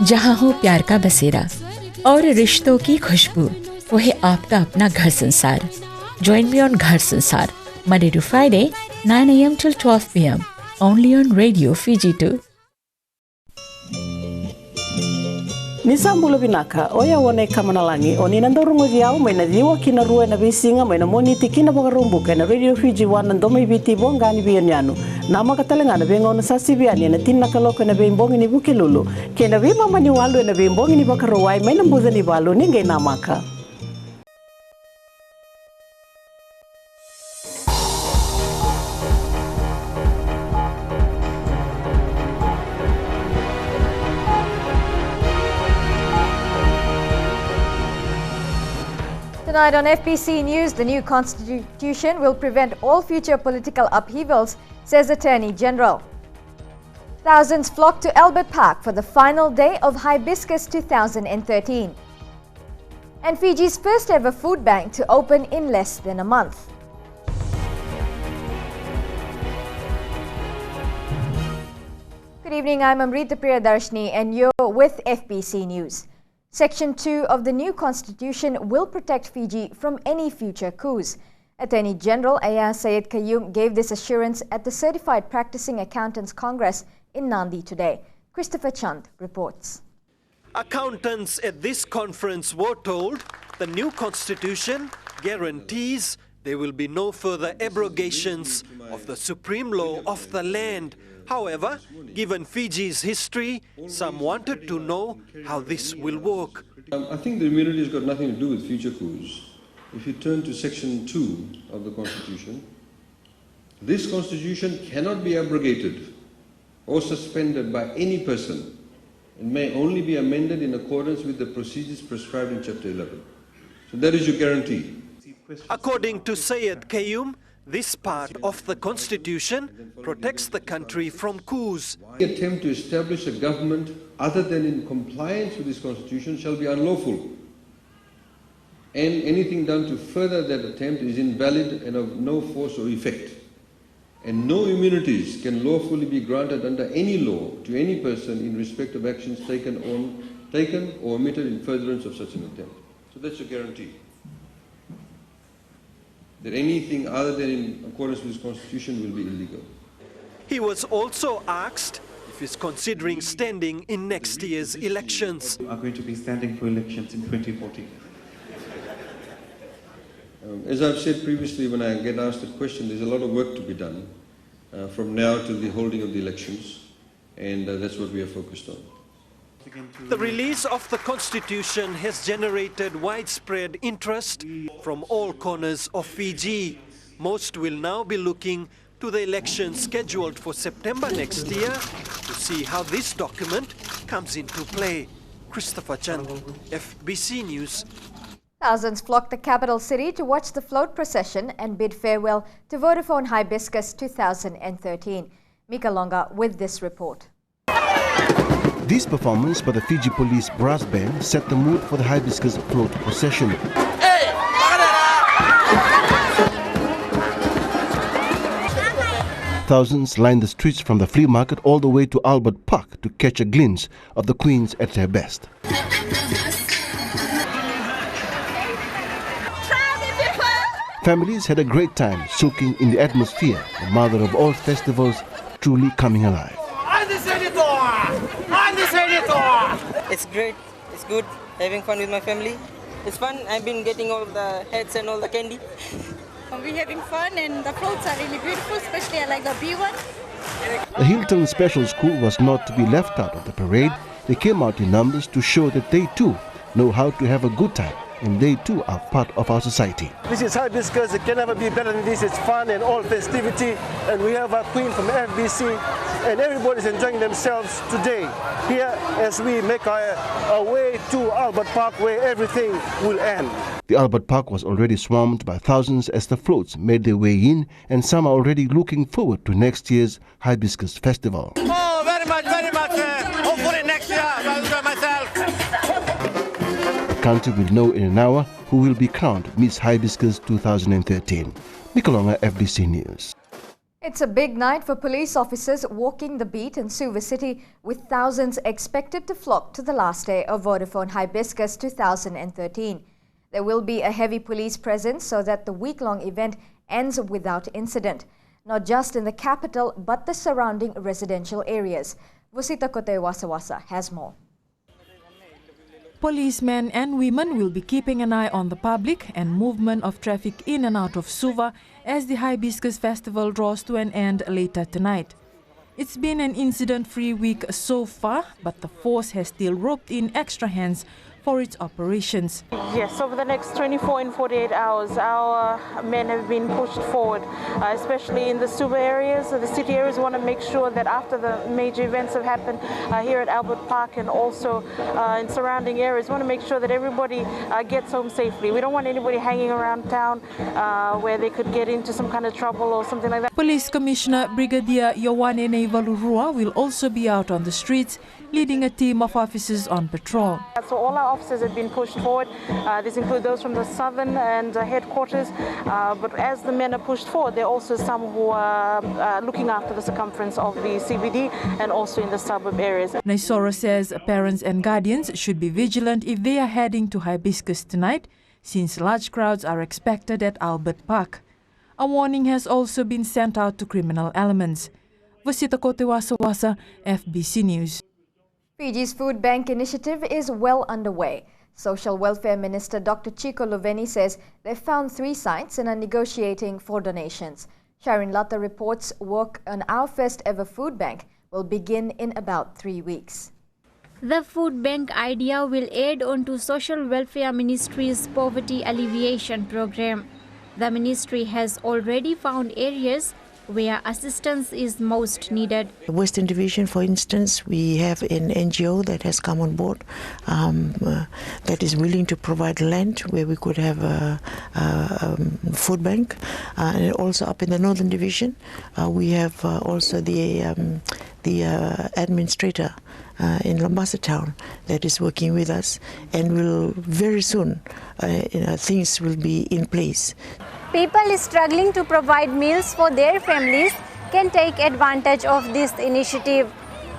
जहाँ हो प्यार का बसेरा और रिश्तों की खुशबू, वो है आपका अपना घर संसार। Join me on घर संसार, Monday to Friday, 9 a.m. till 12 p.m. only on Radio Fiji 2. Nisambulo binaka oya wone kamanalangi oni nandorungo diao mai na diwa kina rua na bisinga mai na moniti kina bogarumbuka na Radio Fiji 1 nandome biti bongani bianyanu nama katalangana benga na sasibiani na tinna kaloka na bembongi ni bukilulu kena bima maniwalu na bembongi ni bakarowai mai na mbuza ni balu ninge namaka. Tonight on FBC News, the new constitution will prevent all future political upheavals, says Attorney General. Thousands flocked to Albert Park for the final day of Hibiscus 2013. And Fiji's first ever food bank to open in less than a month. Good evening, I'm Amrita Priyadarshini and you're with FBC News. Section 2 of the new constitution will protect Fiji from any future coups. Attorney General Aya Syed Qayyum gave this assurance at the Certified Practicing Accountants Congress in Nandi today. Christopher Chand reports. Accountants at this conference were told the new constitution guarantees there will be no further abrogations of the supreme law of the land. However, given Fiji's history, some wanted to know how this will work. I think the immunity has got nothing to do with future coups. If you turn to Section 2 of the Constitution, this Constitution cannot be abrogated or suspended by any person and may only be amended in accordance with the procedures prescribed in Chapter 11. So that is your guarantee. According to Syed Qayyum, this part of the Constitution protects the country from coups. Any attempt to establish a government other than in compliance with this Constitution shall be unlawful, and anything done to further that attempt is invalid and of no force or effect. And no immunities can lawfully be granted under any law to any person in respect of actions taken or omitted in furtherance of such an attempt. So that's your guarantee. That anything other than in accordance with this Constitution will be illegal. He was also asked if he's considering standing in next year's elections. We are going to be standing for elections in 2014. As I've said previously when I get asked that question, there's a lot of work to be done from now to the holding of the elections, and that's what we are focused on. The release of the Constitution has generated widespread interest from all corners of Fiji. Most will now be looking to the elections scheduled for September next year to see how this document comes into play. Christopher Chand, FBC News. Thousands flocked the capital city to watch the float procession and bid farewell to Vodafone Hibiscus 2013. Mika Longa with this report. This performance by the Fiji Police Brass Band set the mood for the Hibiscus float procession. Thousands lined the streets from the flea market all the way to Albert Park to catch a glimpse of the queens at their best. Families had a great time soaking in the atmosphere, the mother of all festivals truly coming alive. It's great, it's good, having fun with my family. It's fun, I've been getting all the hats and all the candy. We're having fun and the floats are really beautiful, especially I like the bee one. The Hilton Special School was not to be left out of the parade. They came out in numbers to show that they too know how to have a good time, and they too are part of our society. This is Hibiscus, it can never be better than this. It's fun and all festivity, and we have our queen from FBC, and everybody's enjoying themselves today here as we make our way to Albert Park where everything will end. The Albert Park was already swarmed by thousands as the floats made their way in, and some are already looking forward to next year's Hibiscus Festival. Oh, very much. Hopefully next year I'll enjoy myself. The country will know in an hour who will be crowned Miss Hibiscus 2013. Nikolonga, FBC News. It's a big night for police officers walking the beat in Suva City, with thousands expected to flock to the last day of Vodafone Hibiscus 2013. There will be a heavy police presence so that the week-long event ends without incident, not just in the capital but the surrounding residential areas. Vusita Kote Wasawasa has more. Policemen and women will be keeping an eye on the public and movement of traffic in and out of Suva as the Hibiscus Festival draws to an end later tonight. It's been an incident-free week so far, but the force has still roped in extra hands for its operations. Yes, over the next 24 and 48 hours, our men have been pushed forward, especially in the Suva areas. The city areas want to make sure that after the major events have happened here at Albert Park and also in surrounding areas, want to make sure that everybody gets home safely. We don't want anybody hanging around town where they could get into some kind of trouble or something like that. Police Commissioner Brigadier Yowane Neivalurua will also be out on the streets, leading a team of officers on patrol. So all our officers have been pushed forward. These include those from the southern and headquarters. But as the men are pushed forward, there are also some who are looking after the circumference of the CBD and also in the suburb areas. Naisoro says parents and guardians should be vigilant if they are heading to Hibiscus tonight, since large crowds are expected at Albert Park. A warning has also been sent out to criminal elements. Vasita Kote Wasawasa, FBC News. Fiji's Food Bank initiative is well underway. Social Welfare Minister Dr. Chico Luveni says they've found 3 sites and are negotiating for donations. Sharon Latta reports work on our first ever food bank will begin in about 3 weeks. The food bank idea will aid onto Social Welfare Ministry's poverty alleviation program. The ministry has already found areas where assistance is most needed. Western Division, for instance, we have an NGO that has come on board that is willing to provide land where we could have a food bank. And also up in the Northern Division, we have also the administrator in Lambasa town that is working with us, and will very soon things will be in place. People struggling to provide meals for their families can take advantage of this initiative.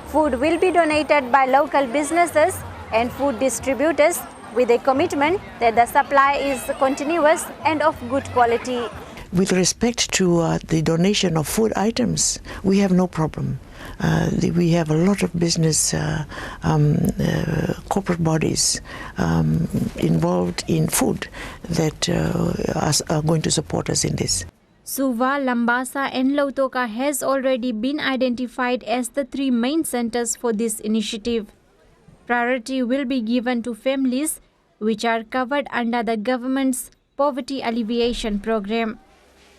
Food will be donated by local businesses and food distributors with a commitment that the supply is continuous and of good quality. With respect to the donation of food items, we have no problem. We have a lot of business corporate bodies involved in food that are going to support us in this. Suva, Lambasa and Lautoka has already been identified as the 3 main centers for this initiative. Priority will be given to families which are covered under the government's poverty alleviation program.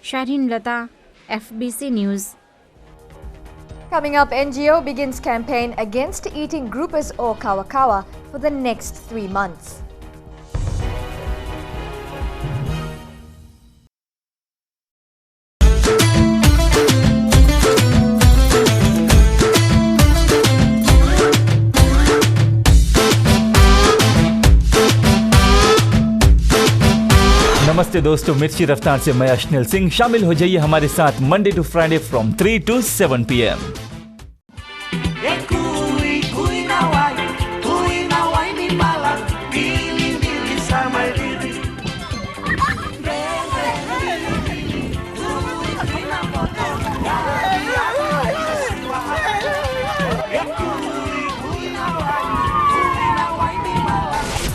Sharin Lata, FBC News. Coming up, NGO begins campaign against eating groupers or kawakawa for the next 3 months. नमस्ते दोस्तों, मिर्ची रफ्तार से मैं अश्निल सिंह। शामिल हो जाइए हमारे साथ Monday to Friday from 3 to 7 PM।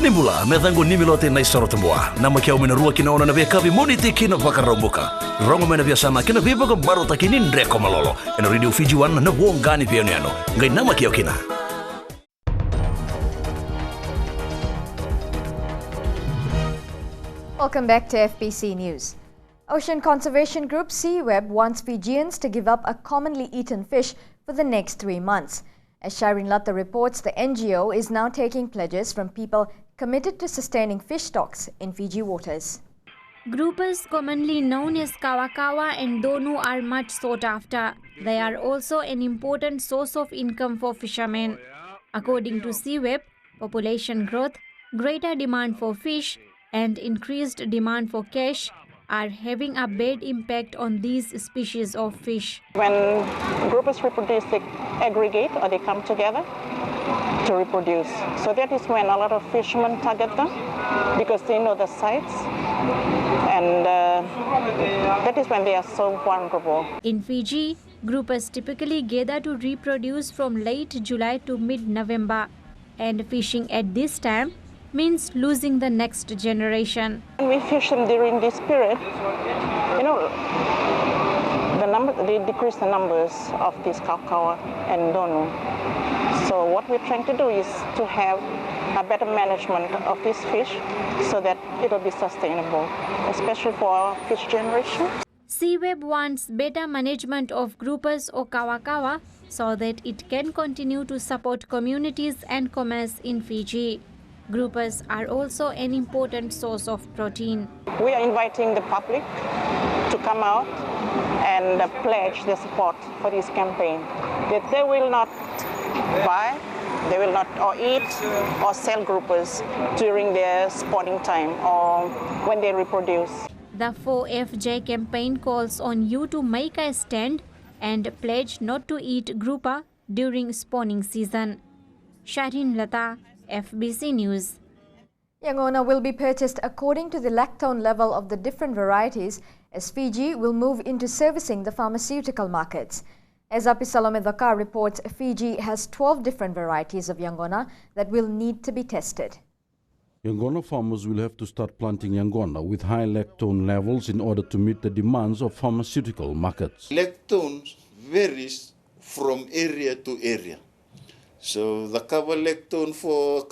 Nimbula, methangu nimilote na isoro tambua. Nama kia umenarua kina ona na via kavi moniti kina wakarambuka. Rongo mena via sama kina viva ko barota kini ndreko malolo. Ena Radio Fiji 1 na wongani pia niano. Ngai nama kia kina. Welcome back to FBC News. Ocean Conservation Group SeaWeb wants Fijians to give up a commonly eaten fish for the next 3 months. As Sharin Latta reports, the NGO is now taking pledges from people committed to sustaining fish stocks in Fiji waters. Groupers, commonly known as kawakawa and donu, are much sought after. They are also an important source of income for fishermen. According to SeaWeb, population growth, greater demand for fish, and increased demand for cash are having a bad impact on these species of fish. When groupers reproduce, they aggregate or they come together to reproduce. So that is when a lot of fishermen target them because they know the sites, and that is when they are so vulnerable. In Fiji, groupers typically gather to reproduce from late July to mid-November, and fishing at this time means losing the next generation. When we fish them during this period, they decrease the numbers of this kaukaua and donu. So what we're trying to do is to have a better management of this fish so that it will be sustainable, especially for our fish generation. Seaweb wants better management of groupers or kawakawa so that it can continue to support communities and commerce in Fiji. Groupers are also an important source of protein. We are inviting the public to come out and pledge their support for this campaign, that they will not buy, they will not or eat or sell groupers during their spawning time or when they reproduce. The 4FJ campaign calls on you to make a stand and pledge not to eat grouper during spawning season. Sharin Lata, FBC News. Yangona will be purchased according to the lactone level of the different varieties as Fiji will move into servicing the pharmaceutical markets. As Apisalome Dhaka reports, Fiji has 12 different varieties of Yangona that will need to be tested. Yangona farmers will have to start planting Yangona with high lactone levels in order to meet the demands of pharmaceutical markets. Lactone varies from area to area. So the cover lactone for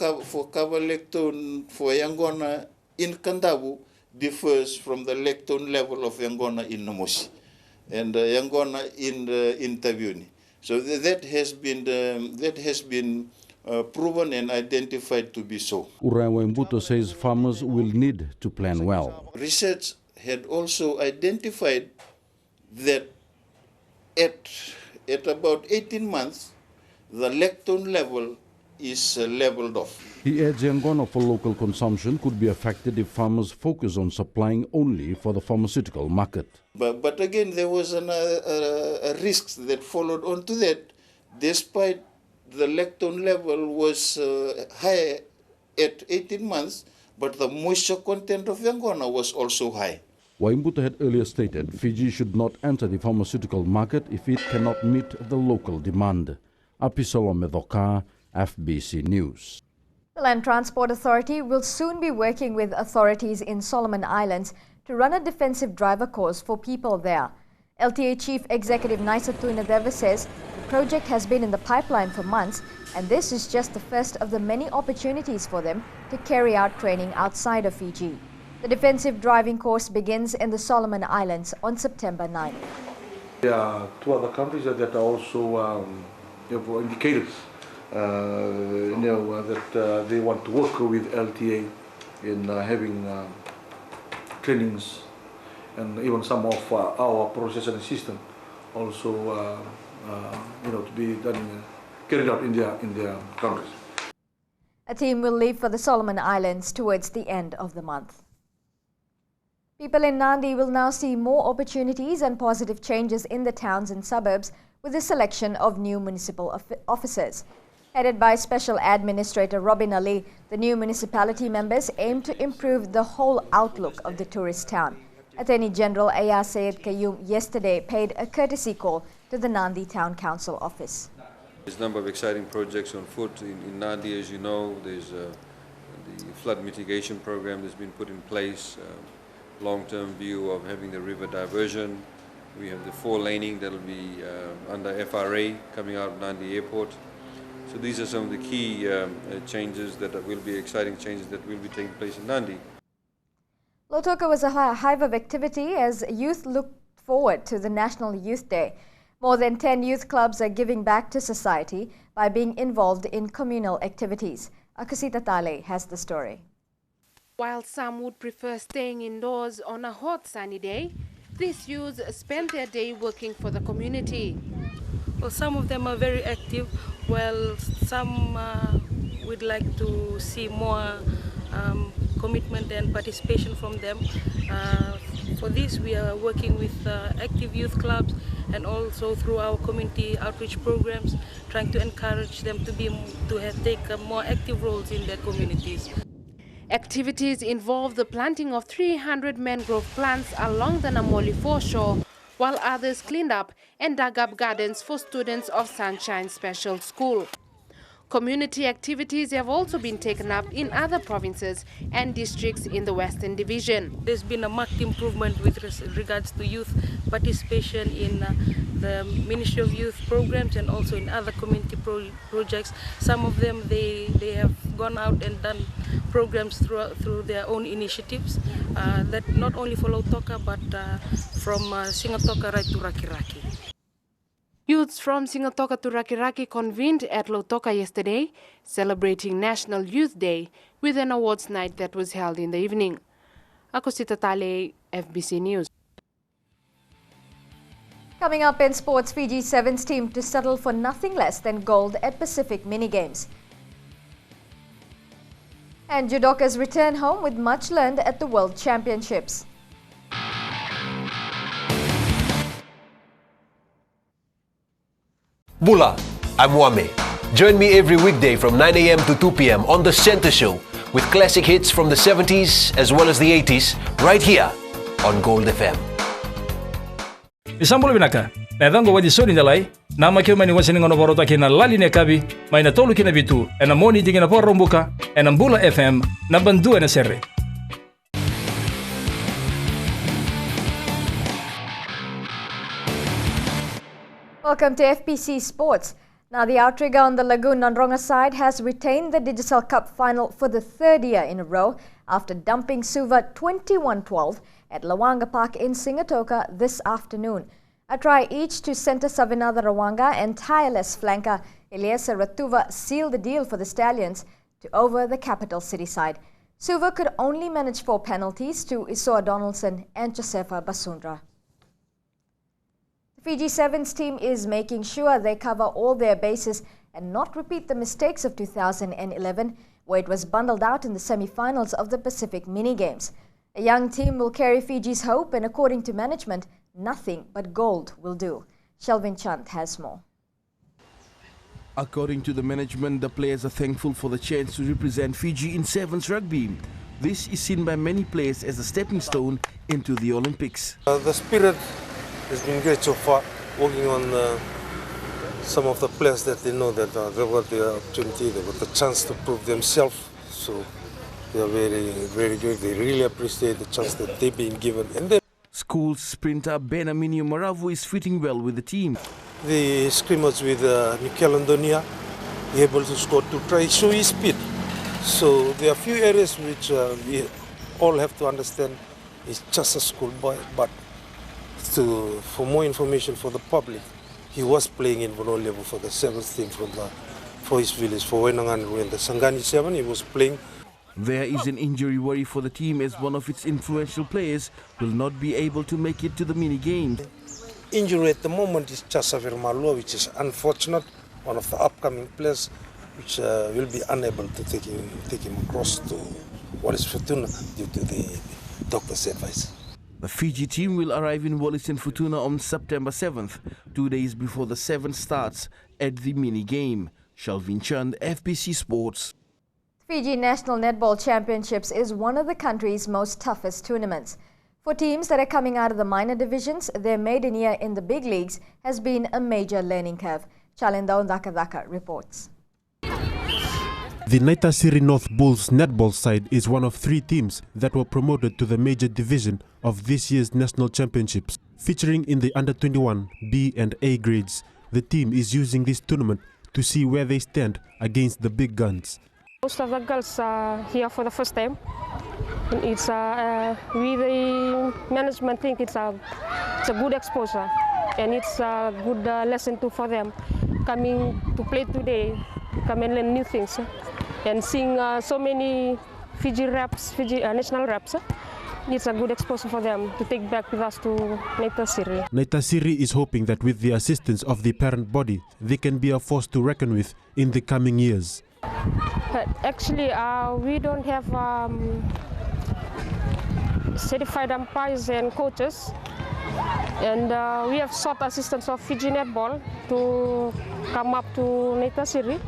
Yangona in Kandabu differs from the lactone level of Yangona in Namosi and Yangona in Tabiuni. So that has been proven and identified to be so. Uraiwa Mbuto says farmers will need to plan well. Research had also identified that at about 18 months, the lactone level is leveled off. He adds Yangona for local consumption could be affected if farmers focus on supplying only for the pharmaceutical market. But again, there was a risk that followed on to that, despite the lactone level was high at 18 months, but the moisture content of Yangona was also high. Waimbuto had earlier stated Fiji should not enter the pharmaceutical market if it cannot meet the local demand. Apisalome Dhoka, FBC News. The Land Transport Authority will soon be working with authorities in Solomon Islands to run a defensive driver course for people there. LTA Chief Executive Naisatuna Deva says the project has been in the pipeline for months and this is just the first of the many opportunities for them to carry out training outside of Fiji. The defensive driving course begins in the Solomon Islands on September 9th. There are two other countries that are also indicated that they want to work with LTA in having trainings, and even some of our process and system also to be done, carried out in their countries. A team will leave for the Solomon Islands towards the end of the month. People in Nadi will now see more opportunities and positive changes in the towns and suburbs with the selection of new municipal officers. Headed by Special Administrator Robin Ali, the new municipality members aim to improve the whole outlook of the tourist town. Attorney General Aya Sayed Qayyum yesterday paid a courtesy call to the Nandi Town Council office. There's a number of exciting projects on foot in Nandi, as you know. There's the flood mitigation program that's been put in place, long-term view of having the river diversion. We have the 4-laning that will be under FRA coming out of Nandi Airport. So these are some of the key changes that will be exciting changes that will be taking place in Nandi. Lautoka was a hive of activity as youth looked forward to the National Youth Day. More than 10 youth clubs are giving back to society by being involved in communal activities. Akasita Tale has the story. While some would prefer staying indoors on a hot sunny day, these youths spend their day working for the community. Well, some of them are very active, while some would like to see more commitment and participation from them. for this, we are working with active youth clubs and also through our community outreach programs, trying to encourage them to take more active roles in their communities. Activities involve the planting of 300 mangrove plants along the Namoli foreshore, while others cleaned up and dug up gardens for students of Sunshine Special School. Community activities have also been taken up in other provinces and districts in the Western Division. There's been a marked improvement with regards to youth participation in the Ministry of Youth programs and also in other community projects. Some of them, they have gone out and done programs through their own initiatives, that not only for Lautoka but from Singatoka right to Rakiraki. Youths from Singatoka to Rakiraki convened at Lautoka yesterday, celebrating National Youth Day with an awards night that was held in the evening. Ako si Tatale, FBC News. Coming up in sports, Fiji Sevens team to settle for nothing less than gold at Pacific Minigames. And judokas return home with much learned at the World Championships. Bula, I'm Wame. Join me every weekday from 9 a.m. to 2 p.m. on The Center Show with classic hits from the 70s as well as the 80s right here on Gold FM. Isambol binaka, nadango wadi soni dalai, nama kyo mani wasini ngono borota kina lali ne kabi, mai na tolu kina bitu, ena moni tingina por rombuka, ena Bula FM, na bandu ena serre. Welcome to FBC Sports. Now the outrigger on the Lagoon Nandronga side has retained the Digicel Cup final for the third year in a row after dumping Suva 21-12 at Lawanga Park in Singatoka this afternoon. A try each to centre Savinada Rawanga and tireless flanker Eliesa Ratuva sealed the deal for the Stallions to over the capital city side. Suva could only manage 4 penalties to Isoa Donaldson and Josefa Basundra. Fiji Sevens team is making sure they cover all their bases and not repeat the mistakes of 2011, where it was bundled out in the semi-finals of the Pacific Mini-Games. A young team will carry Fiji's hope, and according to management, nothing but gold will do. Shelvin Chand has more. According to the management, the players are thankful for the chance to represent Fiji in Sevens rugby. This is seen by many players as a stepping stone into the Olympics. The spirit has been great so far, working on some of the players that they know that they've got the opportunity, they've got the chance to prove themselves. So they are very, very good. They really appreciate the chance that they've been given. And then School sprinter Benamini Maravu is fitting well with the team. The scrimmage with Mikel Andonia, he able to score 2 tries, show his speed. So there are a few areas which we all have to understand. He's just a schoolboy, but for more information for the public, he was playing in Bono level for the 7th team for his village, for Wenangan. In the Sangani 7, he was playing. There is an injury worry for the team as one of its influential players will not be able to make it to the mini game. Injury at the moment is Chasavir Malua, which is unfortunate, one of the upcoming players which will be unable to take him across to Wallis Fortuna due to the doctor's advice. The Fiji team will arrive in Wallis and Fortuna on September 7th, 2 days before the 7th starts at the mini game. Shalvin Chand, FBC Sports. Fiji National Netball Championships is one of the country's most toughest tournaments. For teams that are coming out of the minor divisions, their maiden year in the big leagues has been a major learning curve. Chalindao Ndakadaka reports. The Naitasiri North Bulls netball side is one of 3 teams that were promoted to the major division of this year's national championships. Featuring in the under-21, B and A grades, the team is using this tournament to see where they stand against the big guns. Most of the girls are here for the first time. It's we the management think it's a good exposure, and it's a good lesson too for them coming to play today, come and learn new things, and seeing so many Fiji reps, national reps. It's a good exposure for them to take back with us to Naitasiri. Naitasiri is hoping that with the assistance of the parent body, they can be a force to reckon with in the coming years. But actually, we don't have certified umpires and coaches. And we have sought assistance of Fiji Netball to come up to Naitasiri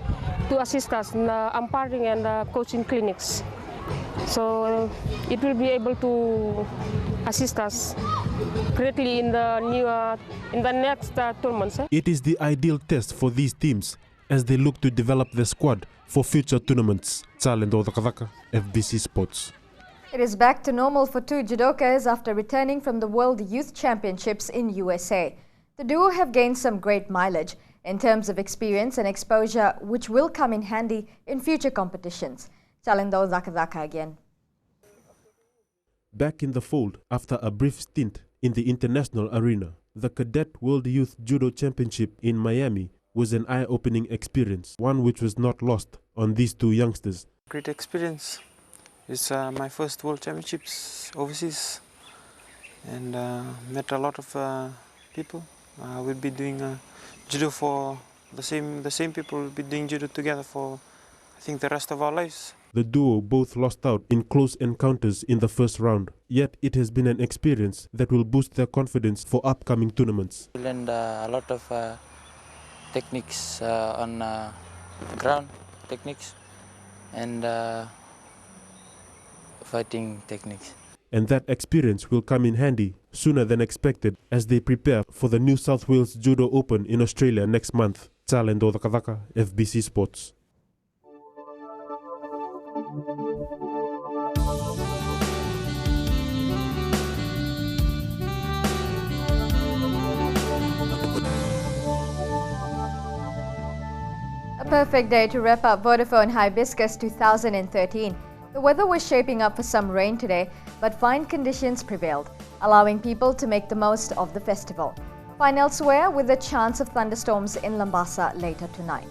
to assist us in the umpiring and coaching clinics. So it will be able to assist us greatly in the next tournaments. It is the ideal test for these teams as they look to develop their squad for future tournaments. Talendo Dakadaka, FBC Sports. It is back to normal for two judokas after returning from the World Youth Championships in USA. The duo have gained some great mileage in terms of experience and exposure, which will come in handy in future competitions. Talendo Dakadaka again. Back in the fold after a brief stint in the international arena, the Cadet World Youth Judo Championship in Miami was an eye-opening experience, one which was not lost on these two youngsters. Great experience. It's my first World Championships overseas, and met a lot of people. We'll be doing judo for the same people. We'll be doing judo together for, I think, the rest of our lives. The duo both lost out in close encounters in the first round, yet it has been an experience that will boost their confidence for upcoming tournaments. We learned a lot of techniques on ground techniques and fighting techniques. And that experience will come in handy sooner than expected as they prepare for the New South Wales Judo Open in Australia next month. Talendo Dakadaka, FBC Sports. A perfect day to wrap up Vodafone Hibiscus 2013. The weather was shaping up for some rain today, but fine conditions prevailed, allowing people to make the most of the festival. Fine elsewhere with a chance of thunderstorms in Lambasa later tonight.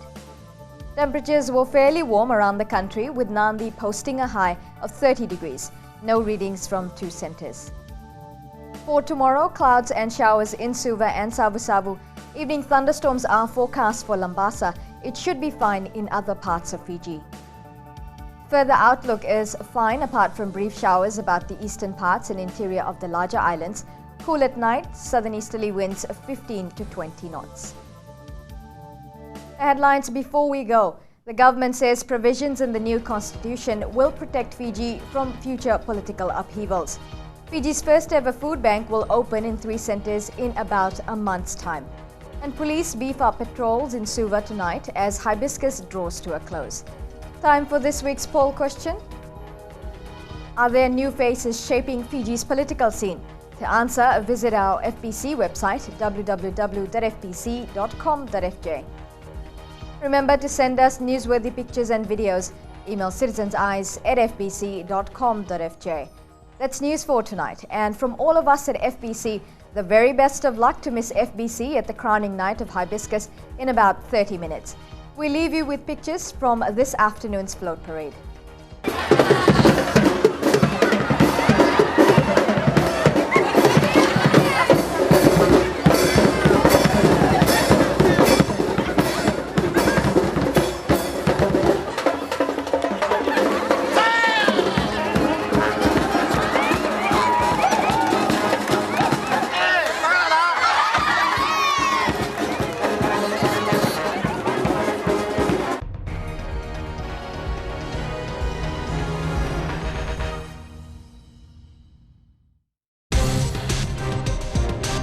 Temperatures were fairly warm around the country, with Nandi posting a high of 30 degrees. No readings from two centres. For tomorrow, clouds and showers in Suva and Savu Savu. Evening thunderstorms are forecast for Lambasa. It should be fine in other parts of Fiji. Further outlook is fine apart from brief showers about the eastern parts and interior of the larger islands. Cool at night, southern easterly winds 15 to 20 knots. The headlines before we go. The government says provisions in the new constitution will protect Fiji from future political upheavals. Fiji's first ever food bank will open in 3 centres in about a month's time. And police beef up patrols in Suva tonight as Hibiscus draws to a close. Time for this week's poll question. Are there new faces shaping Fiji's political scene? To answer, visit our FBC website www.fbc.com.fj. Remember to send us newsworthy pictures and videos. Email citizenseyes@fbc.com.fj. That's news for tonight. And from all of us at FBC, the very best of luck to Miss FBC at the crowning night of Hibiscus in about 30 minutes. We leave you with pictures from this afternoon's float parade.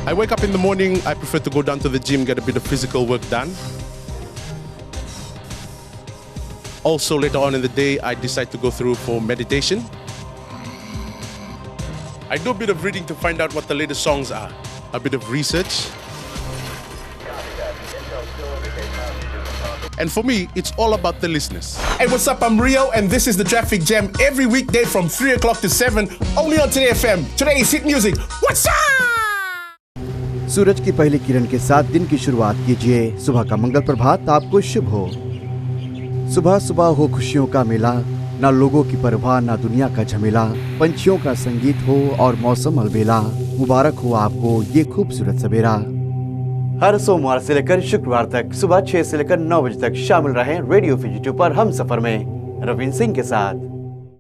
I wake up in the morning, I prefer to go down to the gym, get a bit of physical work done. Also, later on in the day, I decide to go through for meditation. I do a bit of reading to find out what the latest songs are, a bit of research. And for me, it's all about the listeners. Hey, what's up? I'm Rio, and this is the Traffic Jam every weekday from 3 o'clock to 7, only on Today FM. Today's hit music. What's up? सूरज की पहली किरण के साथ दिन की शुरुआत कीजिए। सुबह का मंगल प्रभात आपको शुभ हो। सुबह सुबह हो खुशियों का मेला, ना लोगों की परवाह ना दुनिया का झमेला। पंछियों का संगीत हो और मौसम अलबेला। मुबारक हो आपको ये खूबसूरत सवेरा। हर सोमवार से लेकर शुक्रवार तक सुबह 6 से लेकर 9 बजे तक शामिल रहें रेडियो फिजी 2 पर हम सफर में रविंद्र सिंह के साथ।